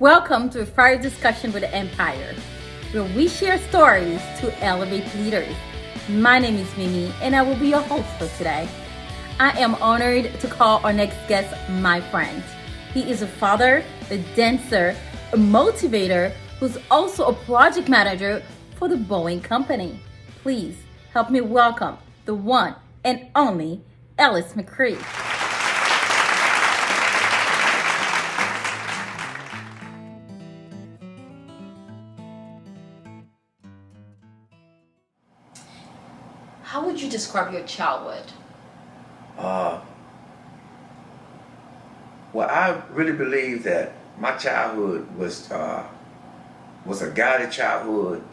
Welcome to a Friday Discussion with the Empire, where we share stories to elevate leaders. My name is Mimi, and I will be your host for today. I am honored to call our next guest my friend. He is a father, a dancer, a motivator, who's also a project manager for the Boeing Company. Please help me welcome the one and only Ellis McCree. How would you describe your childhood? Well, I really believe that my childhood was a guided childhood,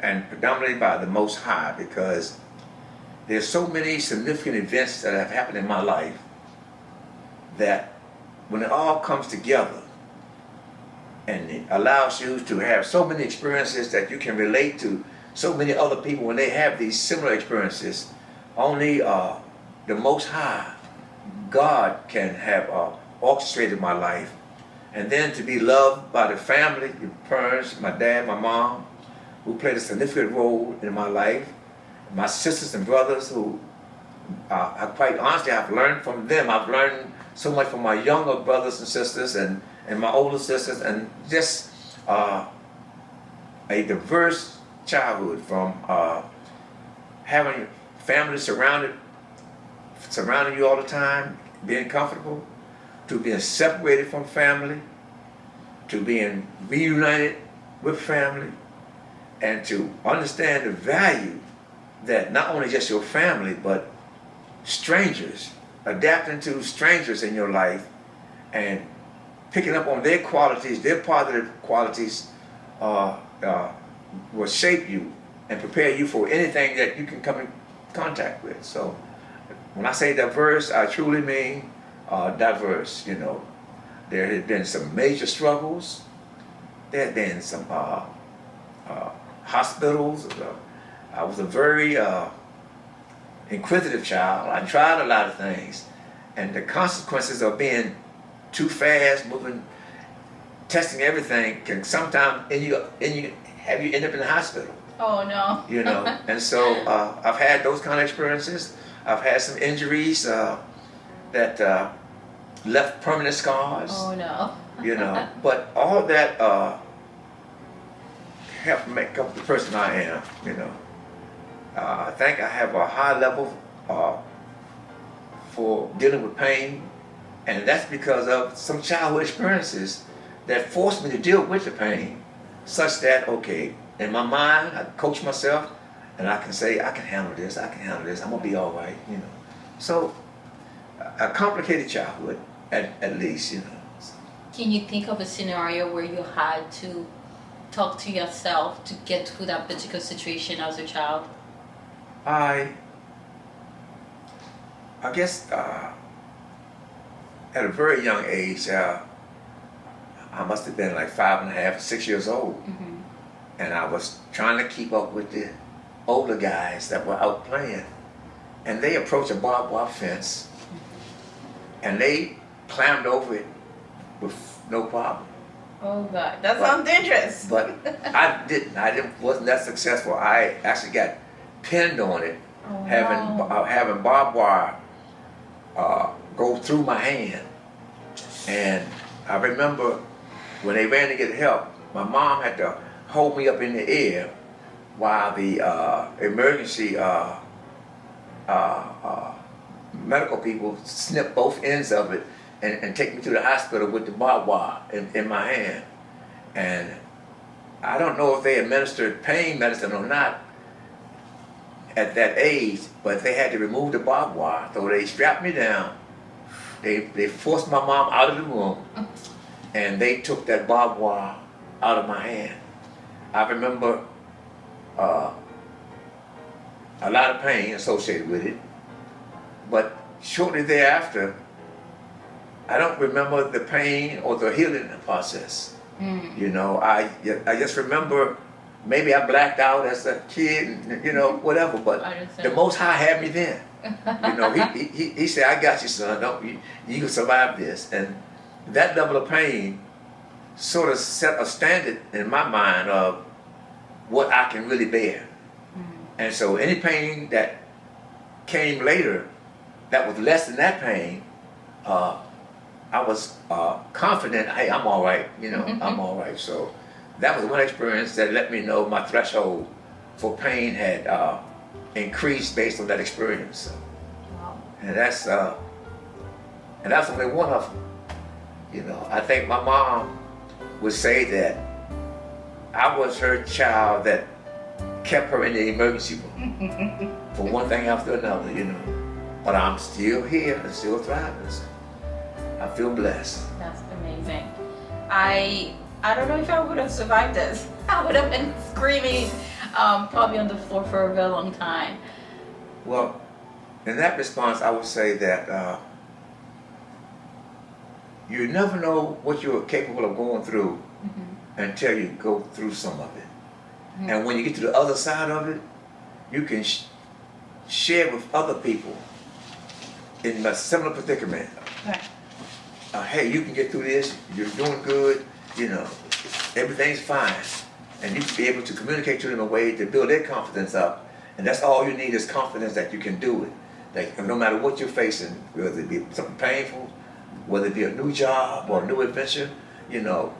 and predominantly by the Most High, because there's so many significant events that have happened in my life that when it all comes together and it allows you to have so many experiences that you can relate to so many other people when they have these similar experiences, only the Most High, God, can have orchestrated my life. And then to be loved by the family, the parents, my dad, my mom, who played a significant role in my life, my sisters and brothers who, I quite honestly, I've learned from them. I've learned so much from my younger brothers and sisters and my older sisters, and just a diverse childhood, from having family surrounding you all the time, being comfortable, to being separated from family, to being reunited with family, and to understand the value that not only just your family, but strangers, adapting to strangers in your life and picking up on their qualities, their positive qualities, will shape you and prepare you for anything that you can come in contact with. So when I say diverse, I truly mean diverse. You know, there have been some major struggles. There have been some hospitals. I was a very inquisitive child. I tried a lot of things, and the consequences of being too fast, moving, testing everything, can sometimes have you end up in the hospital. Oh no. You know, and so I've had those kind of experiences. I've had some injuries that left permanent scars. Oh no. You know, but all of that helped make up the person I am. You know, I think I have a high level for dealing with pain, and that's because of some childhood experiences that forced me to deal with the pain, such that, okay, in my mind, I coach myself, and I can say, I can handle this, I'm gonna be all right, you know. So, a complicated childhood, at least, you know. Can you think of a scenario where you had to talk to yourself to get through that particular situation as a child? I guess at a very young age, I must have been like 5 and a half, 6 years old. Mm-hmm. And I was trying to keep up with the older guys that were out playing. And they approached a barbed wire fence, and they climbed over it with no problem. Oh God, that sounds dangerous. But I wasn't that successful. I actually got pinned on it, having barbed wire go through my hand. And I remember when they ran to get help, my mom had to hold me up in the air while the emergency medical people snipped both ends of it and take me to the hospital with the barbed wire in my hand. And I don't know if they administered pain medicine or not at that age, but they had to remove the barbed wire. So they strapped me down. They forced my mom out of the room, and they took that barbed wire out of my hand. I remember a lot of pain associated with it, but shortly thereafter, I don't remember the pain or the healing process. You know, I just remember maybe I blacked out as a kid, and, you know, whatever. But the Most High had me then. You know, he said, "I got you, son. You can survive this." And that level of pain sort of set a standard in my mind of what I can really bear. And so any pain that came later that was less than that pain, I was confident, hey, I'm all right, you know, I'm all right. So that was one experience that let me know my threshold for pain had increased based on that experience. Wow. And that's only one of them. You know, I think my mom would say that I was her child that kept her in the emergency room for one thing after another, you know. But I'm still here and still thriving. So I feel blessed. That's amazing. I don't know if I would have survived this. I would have been screaming probably on the floor for a very long time. Well, in that response, I would say that you never know what you're capable of going through until you go through some of it. And when you get to the other side of it, you can share with other people in a similar predicament. Right. Hey, you can get through this, you're doing good, you know, everything's fine. And you can be able to communicate to them in a way to build their confidence up. And that's all you need is confidence that you can do it. That no matter what you're facing, whether it be something painful, whether it be a new job or a new adventure, you know,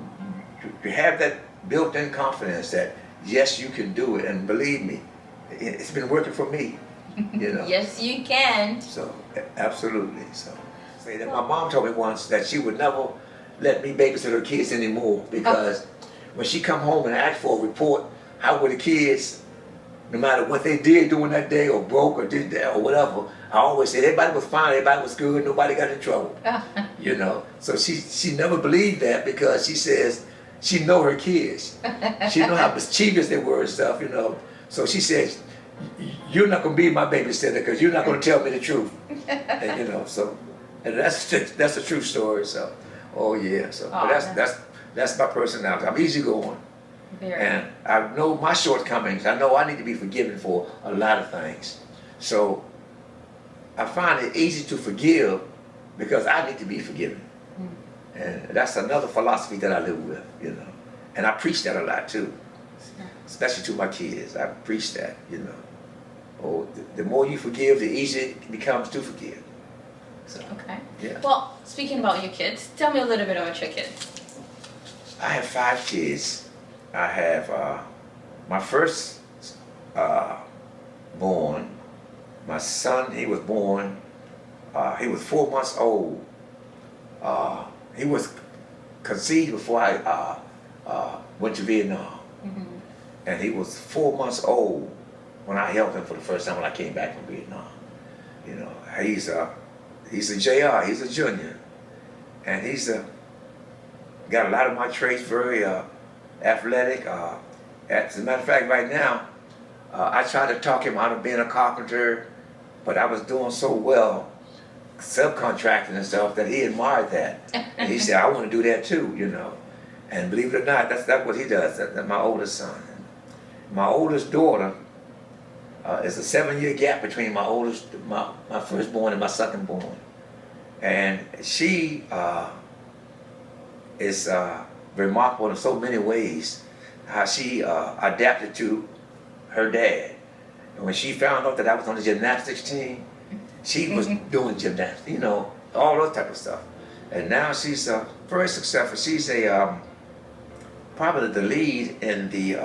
you have that built-in confidence that yes, you can do it. And believe me, it's been working for me, you know. Yes, you can. So, absolutely. So, say that my mom told me once that she would never let me babysit her kids anymore because when she come home and asked for a report, how were the kids, no matter what they did during that day or broke or did that or whatever, I always said everybody was fine, everybody was good, nobody got in trouble, you know. So she never believed that because she says she know her kids. She know how mischievous they were and stuff, you know. So she says, you're not going to be my babysitter because you're not going to tell me the truth. And, you know, so, and that's a true story. So, oh yeah. So, but that's my personality. I'm easygoing. And I know my shortcomings. I know I need to be forgiven for a lot of things. So I find it easy to forgive because I need to be forgiven. And that's another philosophy that I live with, you know. And I preach that a lot too, especially to my kids. I preach that, you know. Oh, the more you forgive, the easier it becomes to forgive. So, okay. Yeah. Well, speaking about your kids, tell me a little bit about your kids. I have 5 kids. I have my first born, my son, he was born, he was 4 months old. He was conceived before I went to Vietnam. And he was 4 months old when I held him for the first time when I came back from Vietnam. You know, he's a JR, he's a junior. And he's got a lot of my traits, very athletic. As a matter of fact, right now, I tried to talk him out of being a carpenter, but I was doing so well, subcontracting and stuff, that he admired that. And he said, I want to do that too, you know. And believe it or not, that's what he does. That's my oldest son. My oldest daughter is a 7-year gap between my firstborn and my secondborn. And she is remarkable in so many ways, how she adapted to her dad. And when she found out that I was on the gymnastics team, she was doing gymnastics, you know, all that type of stuff. And now she's very successful. She's probably the lead in the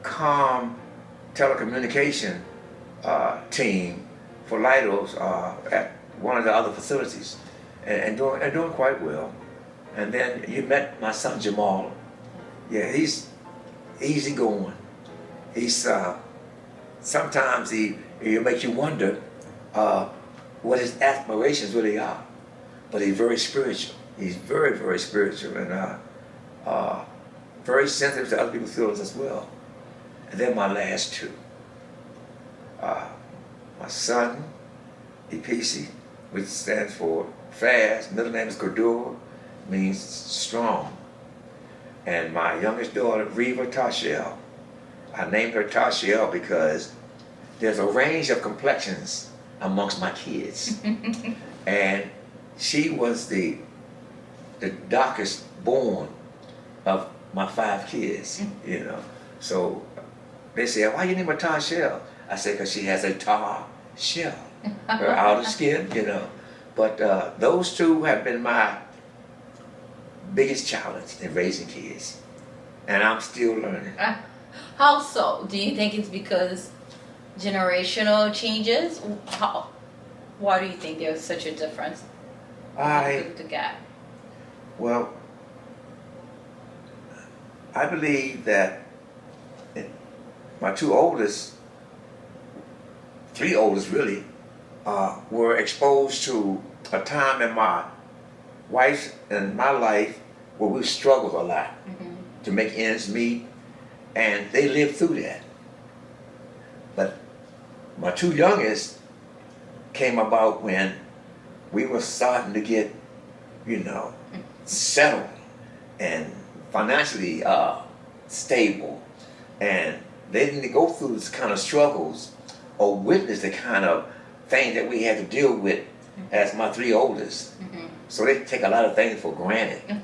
comm telecommunication team for Leidos at one of the other facilities, and doing quite well. And then you met my son Jamal. Yeah, he's easygoing. He's sometimes he makes you wonder what his aspirations really are. But he's very spiritual. He's very, very spiritual and very sensitive to other people's feelings as well. And then my last 2. My son, 𝐓𝐇𝐀𝐍𝐊, which stands for fast, middle name is 𝐬𝐻𝐇𝐀𝐍𝐊, means strong. And my youngest daughter, 𝐓𝐇𝐀𝐀𝐍𝐊. I named her 𝐓𝐇𝐀𝐀𝐍𝐊 because there's a range of complexions amongst my kids. And she was the the darkest born of my 5 kids, you know. So they said, why you name her tar shell? I said, because she has a tar shell, her outer skin, you know. But those two have been my biggest challenge in raising kids, and I'm still learning. How so? Do you think it's because generational changes? How? Why do you think there's such a difference? The gap. Well, I believe that my 3 oldest really, were exposed to a time in my wife and my life where we struggled a lot to make ends meet, and they lived through that. But my 2 youngest came about when we were starting to get, you know, settled and financially stable, and they didn't go through this kind of struggles or witness the kind of thing that we had to deal with as my 3 oldest. So they take a lot of things for granted,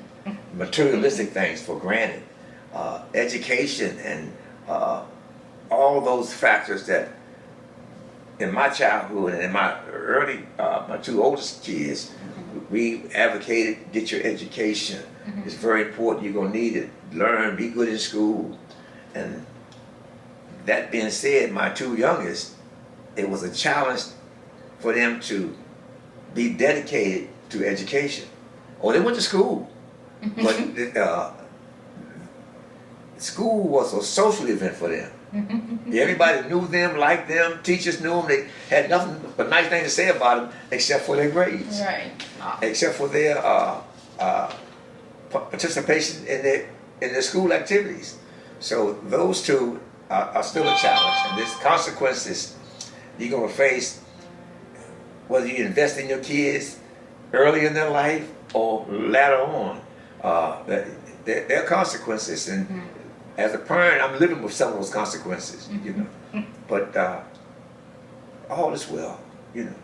materialistic things for granted, education and all those factors that in my childhood and in my early, my 2 oldest kids, we advocated, get your education. It's very important, you're gonna need it. Learn, be good in school. And that being said, my 2 youngest, it was a challenge for them to be dedicated to education. Oh, they went to school, but school was a social event for them. Everybody knew them, liked them, teachers knew them. They had nothing but nice things to say about them except for their grades. Right. Except for their participation in their school activities. So those 2 are still a challenge, and there's consequences you're going to face whether you invest in your kids early in their life or later on. There are consequences, and as a parent, I'm living with some of those consequences, you know. But all is well, you know.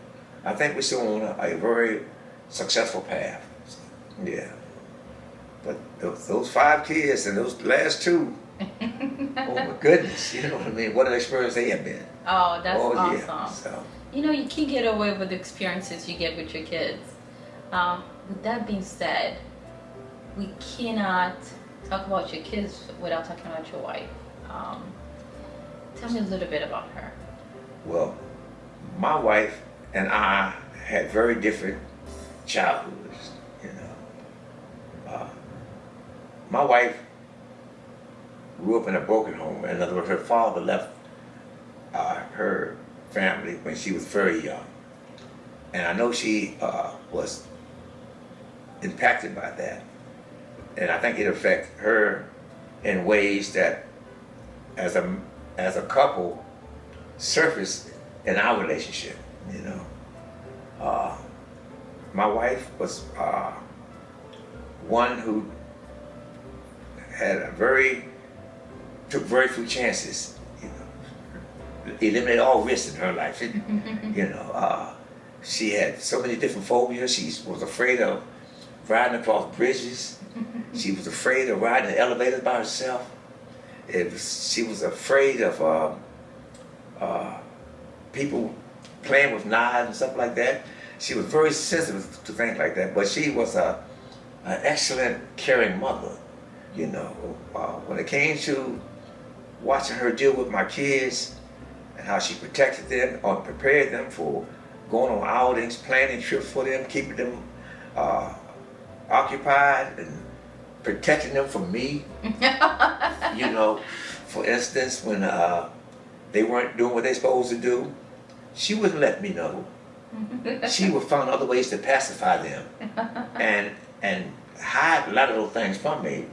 I think we're still on a very successful path. Yeah. But those 5 kids and those last 2, oh my goodness, you know what I mean? What an experience they have been. Oh, that's awesome. Yeah, so. You know, you can't get away with the experiences you get with your kids. With that being said, we cannot talk about your kids without talking about your wife. Tell me a little bit about her. Well, my wife and I had very different childhoods, you know. My wife grew up in a broken home. In other words, her father left her family when she was very young. And I know she was impacted by that. And I think it affected her in ways that as a couple surfaced in our relationship, you know. My wife was one who had took very few chances, you know, eliminated all risks in her life. You know, she had so many different phobias. She was afraid of riding across bridges. She was afraid of riding the elevators by herself. She was afraid of people playing with knives and stuff like that. She was very sensitive to things like that, but she was an excellent, caring mother. You know, when it came to watching her deal with my kids and how she protected them or prepared them for going on outings, planning trips for them, keeping them occupied and protecting them from me. You know, for instance, when they weren't doing what they're supposed to do, she wouldn't let me know. She would find other ways to pacify them and hide a lot of those things from me.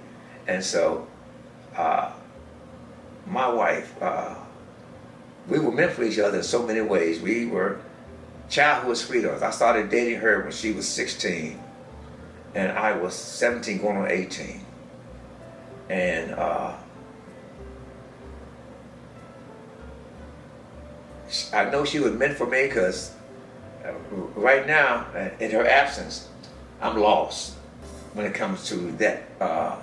And so, my wife, we were meant for each other in so many ways. We were childhood sweethearts. I started dating her when she was 16, and I was 17 going on 18. And I know she was meant for me because right now, in her absence, I'm lost. when it comes to that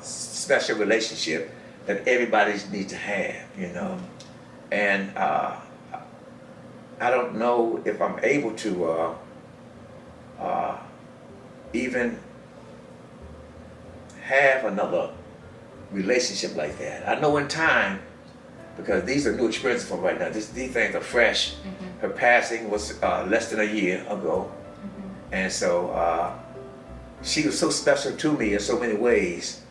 special relationship that everybody needs to have, you know. And I don't know if I'm able to even have another relationship like that. I know in time, because these are new experiences for right now. These things are fresh. Her passing was less than a year ago. And so she was so special to me in so many ways.